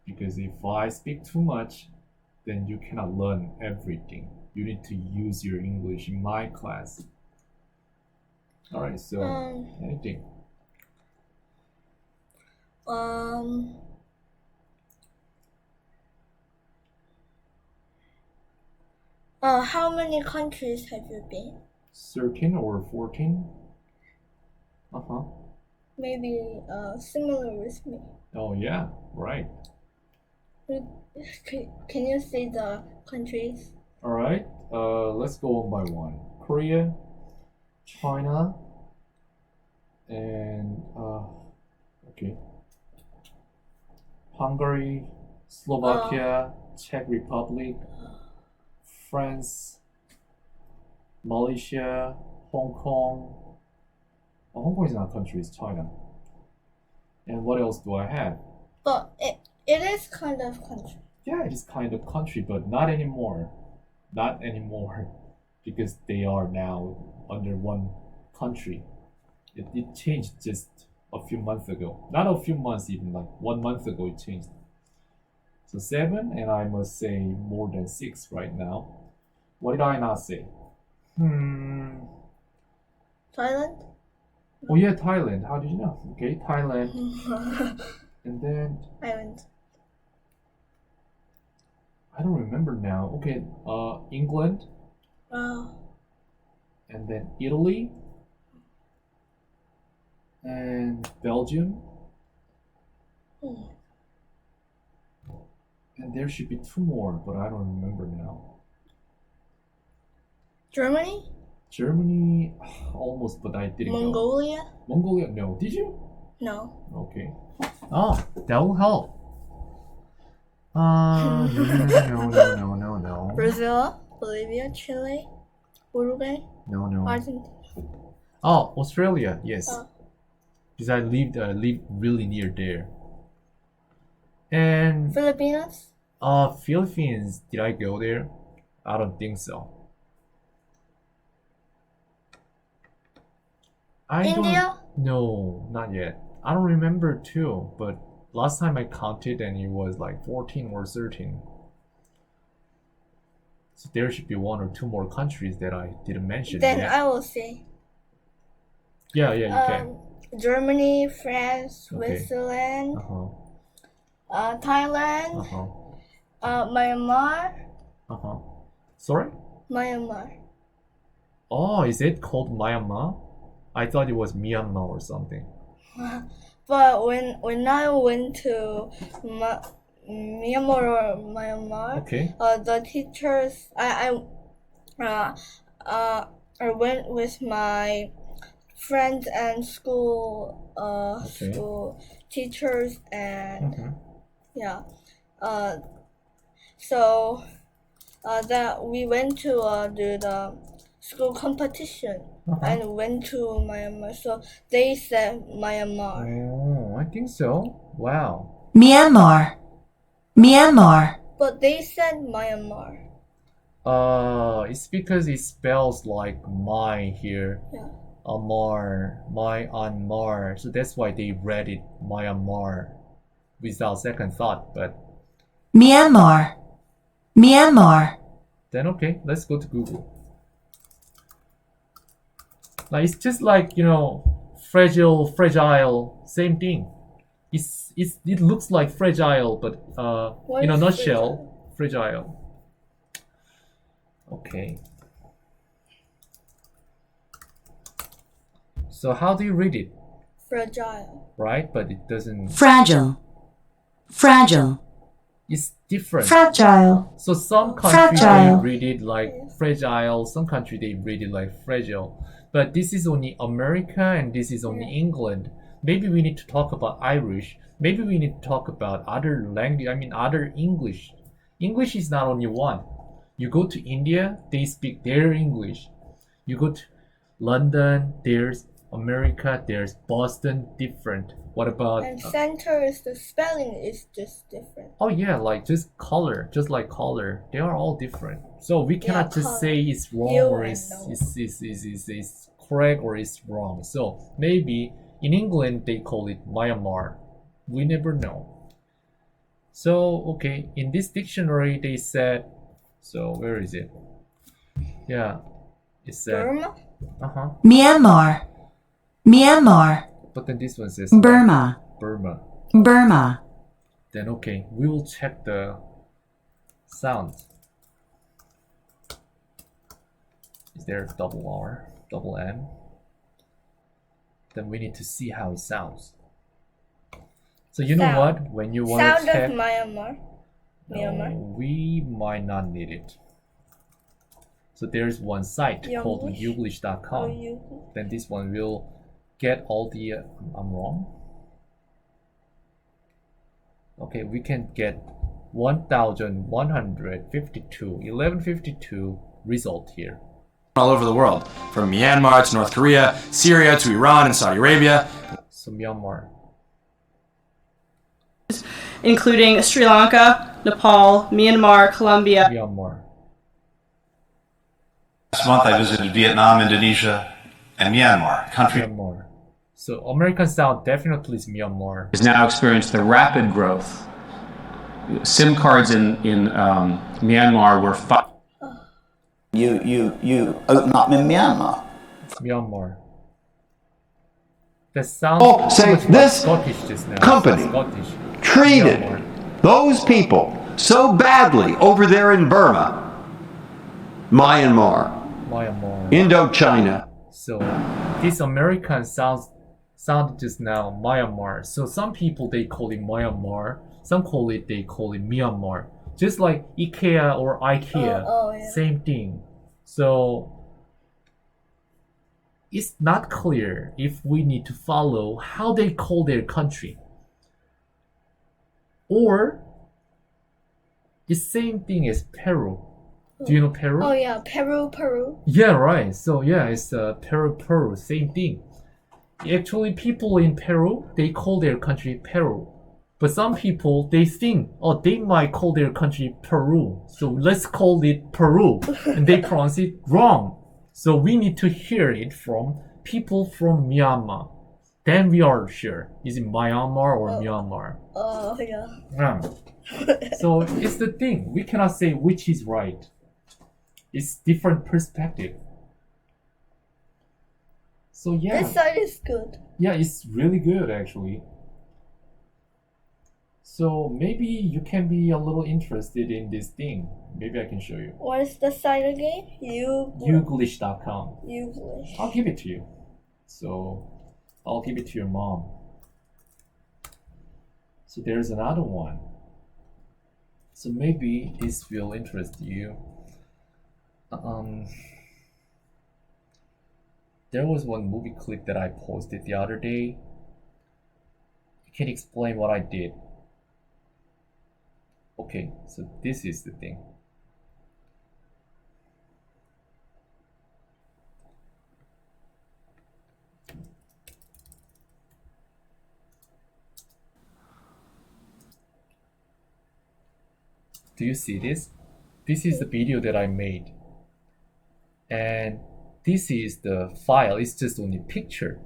Because if I speak too much, then you cannot learn everything. You need to use your English in my class. Alright, so anything. How many countries have you been? 13 or 14? Uh-huh. Maybe similar with me. Oh yeah, right. Can you see the countries? Alright, let's go one by one. Korea, China, and okay. Hungary, Slovakia, Czech Republic, France, Malaysia, Hong Kong. Oh, Hong Kong is not a country, it's China. And what else do I have? But it is kind of country. Yeah, it is kind of country, but not anymore. Not anymore. Because they are now under one country. It changed just a few months ago. Not a few months, even like 1 month ago it changed. So 7, and I must say more than 6 right now. What did I not say? Thailand? Oh yeah, Thailand. How did you know? Okay, Thailand. And then Island. I don't remember now. Okay, England, and then Italy, and Belgium, and there should be 2 more, but I don't remember now. Germany? Germany, almost, but I didn't go. Mongolia? Mongolia, no. Did you? No. Okay. Oh, that will help. No. Brazil? Bolivia? Chile? Uruguay? No. Argentina? Oh, Australia, yes. Oh. Because I lived really near there. And Philippines? Philippines, did I go there? I don't think so. India? No, not yet. I don't remember too, but last time I counted and it was like 14 or 13. So there should be 1 or 2 more countries that I didn't mention Then yet. I will say Yeah, you can. Germany, France, Okay. Switzerland, Uh-huh. Thailand, Uh-huh. Myanmar, Uh-huh. Sorry? Myanmar. Oh, is it called Myanmar? I thought it was Myanmar or something. But when I went to Myanmar or Myanmar, Okay. the teachers I went with my friends and school Okay. school teachers and Mhm. yeah so that we went to do the school competition and went to Myanmar, so they said Myanmar. Oh, I think so. Wow. Myanmar, Myanmar, But they said Myanmar. It's because it spells like my here. Yeah. Amar, my on Mar. So that's why they read it Myanmar without second thought. But Myanmar, Myanmar, then okay, let's go to Google. Like it's just like, you know, fragile, same thing. It looks like fragile, but What in a is nutshell, fragile. Okay. So how do you read it? Fragile. Right? But it doesn't. fragile, fragile, It's different. fragile, So some countries they Fragile. read it like fragile, some country they read it like fragile. But this is only America and this is only England. Maybe we need to talk about Irish. Maybe we need to talk about other language, other English. English is not only one. You go to India, they speak their English. You go to London, there's America, there's Boston, different. What about And center is the spelling is just different. oh yeah, like just color, just like color, they are all different. So we cannot just color. say it's wrong You or and it's, no. it's correct or it's wrong. So maybe in England they call it Myanmar. We never know. So okay, in this dictionary they said, so where is it? Yeah, it said Burma? Myanmar, Myanmar, but then this one says Burma, Burma. Burma, Then okay, we will check the sounds. Is there a double R, double M? Then we need to see how it sounds. So you know Sound. what? When you want Sound to check, of Myanmar. Myanmar. we might not need it. So there's one site called Youglish? youglish.com. Oh, you. Then this one will get all the I'm wrong. Okay, we can get 1152 result here. All over the world, from Myanmar to North Korea, Syria to Iran and Saudi Arabia. So Myanmar. including Sri Lanka, Nepal, Myanmar, Colombia. Myanmar. Last month I visited Vietnam, Indonesia, and Myanmar, country Myanmar. So American Sound definitely is Myanmar. has now experienced the rapid growth. SIM cards in Myanmar were You open up in Myanmar. Myanmar. That sounds say much like this Scottish just now. company Scottish. treated Myanmar. those people so badly over there in Burma, Myanmar, Myanmar. Indochina. So this American sound just now Myanmar. So some people they call it Myanmar. Some they call it Myanmar. Just like IKEA or IKEA. Yeah. Same thing. So it's not clear if we need to follow how they call their country. Or it's same thing as Peru. Do you know Peru? Oh yeah, Peru. Yeah, right. So yeah, it's Peru, same thing. Actually, people in Peru, they call their country Peru. But some people, they think, oh, they might call their country Peru. So let's call it Peru. And they pronounce it wrong. So we need to hear it from people from Myanmar. Then we are sure. Is it Myanmar or Myanmar? Oh yeah. So it's the thing. We cannot say which is right. It's different perspective. So yeah. This side is good. Yeah, it's really good actually. So maybe you can be a little interested in this thing. Maybe I can show you. What is the site again? Youglish.com. Youglish. I'll give it to you. So I'll give it to your mom. So there's another one. So maybe this will interest you. There was one movie clip that I posted the other day. I can explain what I did. Okay, so this is the thing. Do you see this? This is the video that I made. And this is the file, it's just only picture.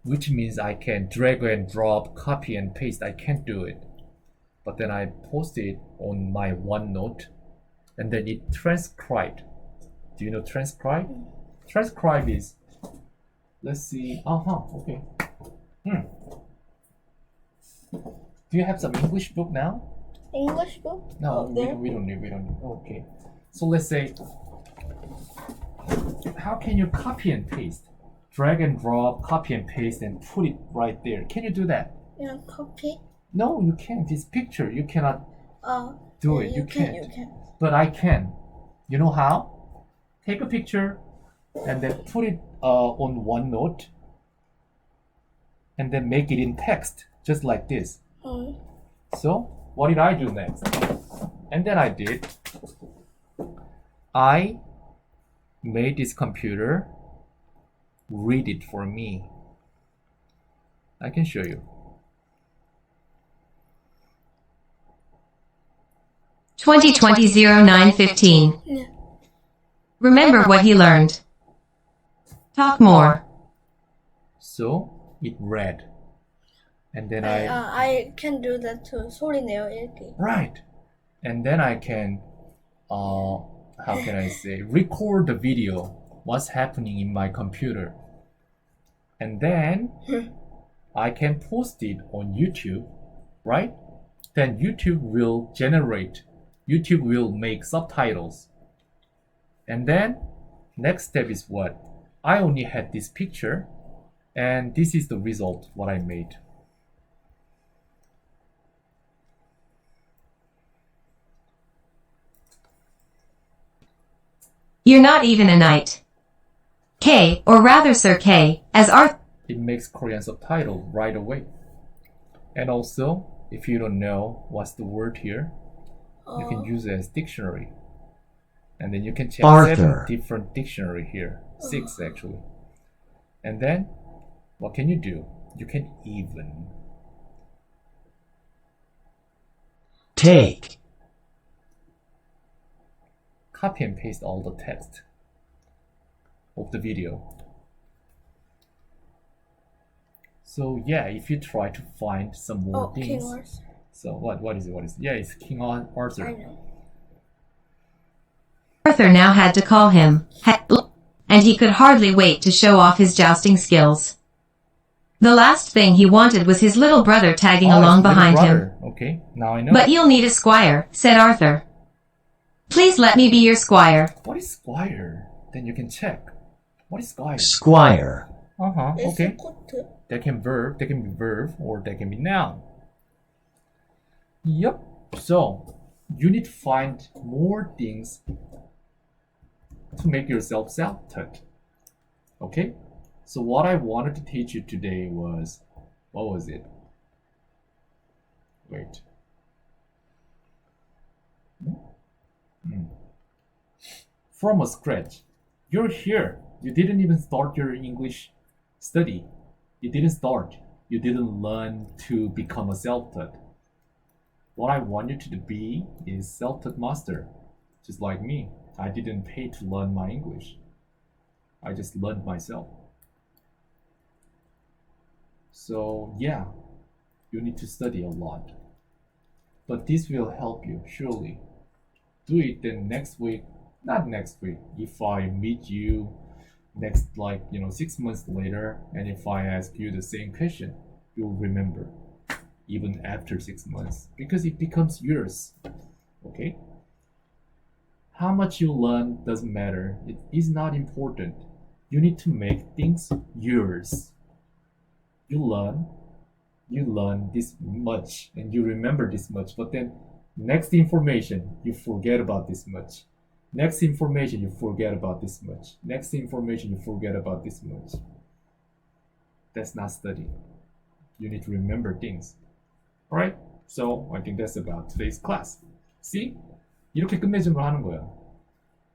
Which means I can drag and drop, copy and paste. I can't do it. But then I posted it on my OneNote and then it transcribed. Do you know transcribe? Transcribe is, let's see, okay. Do you have some English book now? English book? No, Oh, there. we don't need. Okay. So let's say, how can you copy and paste? Drag and drop, copy and paste and put it right there. Can you do that? Yeah, copy. No, you can't. This picture, you cannot Oh. do yeah, it. You can't. You can. But I can. You know how? Take a picture and then put it on OneNote and then make it in text, just like this. So, what did I do next? And then I made this computer read it for me. I can show you. 2020-09-15. Yeah. Remember what he learned. Talk more. So it read. And then I can do that too. 소리내요 읽기. right. And then I can how can I say, record the video, what's happening in my computer. And then I can post it on YouTube, right? Then YouTube will make subtitles. And then next step is what? I only had this picture, and this is the result, what I made. You're not even a knight. K, or rather Sir K, as Arthur. It makes Korean subtitle right away. And also, if you don't know what's the word here, you can use it as dictionary. And then you can check Arthur. 7 different dictionary here. 6 actually. And then, what can you do? You can even Take. copy and paste all the text of the video. So yeah, if you try to find some more King things. Arthur. So what is it? Yeah, it's King Arthur. I know. Arthur now had to call him, and he could hardly wait to show off his jousting skills. The last thing he wanted was his little brother tagging along it's little behind him. brother. Okay, now I know. But you'll need a squire, said Arthur. Please let me be your squire. What is squire? Then you can check. What is squire? Squire. It's Okay. good. That can be verb, or that can be noun. Yep. So you need to find more things to make yourself self-taught. Okay? So what I wanted to teach you today was, what was it? Wait. From a scratch. You're here. You didn't even start your English study. You didn't start. You didn't learn to become a self-taught. What I want you to be is self-taught master. Just like me. I didn't pay to learn my English. I just learned myself. So yeah, you need to study a lot. But this will help you, surely. Do it then next week, not next week. If I meet you next, 6 months later, and if I ask you the same question, you'll remember, even after 6 months, because it becomes yours. Okay? How much you learn doesn't matter. It is not important. You need to make things yours. You learn this much, and you remember this much, but then next information, you forget about this much. Next information, you forget about this much. Next information, you forget about this much. That's not studying. You need to remember things. Alright? So, I think that's about today's class. See? 이렇게 끝맺음을 하는 거야.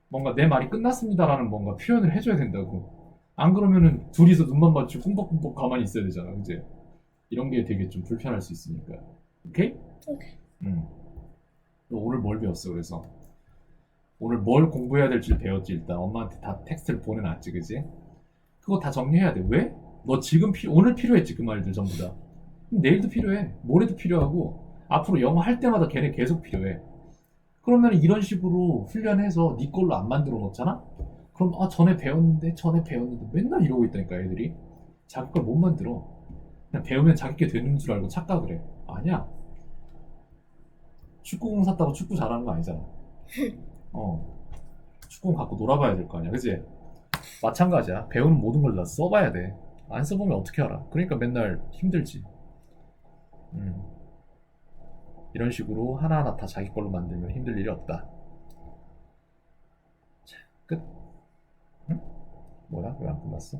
뭔가 내 말이 끝났습니다라는 뭔가 표현을 해줘야 된다고. 안 그러면은 둘이서 눈만 마주치고 꿈벅꿈벅 가만히 있어야 되잖아. 그치? 이런 게 되게 좀 불편할 수 있으니까. 오케이? 오케이. 너 오늘 뭘 배웠어, 그래서? 오늘 뭘 공부해야 될지 배웠지, 일단. 엄마한테 다 텍스트를 보내놨지, 그지? 그거 다 정리해야 돼. 왜? 너 지금 오늘 필요했지, 그 말들 전부 다. 내일도 필요해. 모레도 필요하고. 앞으로 영어 할 때마다 걔네 계속 필요해. 그러면 이런 식으로 훈련해서 네 걸로 안 만들어 놓잖아? 그럼 전에 배웠는데 맨날 이러고 있다니까, 애들이. 자기 걸 못 만들어. 그냥 배우면 자기 게 되는 줄 알고 착각을 해. 아니야. 축구공 샀다고 축구 잘하는 거 아니잖아. 축구공 갖고 놀아봐야 될 거 아니야, 그치? 마찬가지야. 배우는 모든 걸 다 써봐야 돼. 안 써보면 어떻게 알아? 그러니까 맨날 힘들지. 이런 식으로 하나하나 다 자기 걸로 만들면 힘들 일이 없다. 자, 끝. 뭐야? 왜 안 끝났어?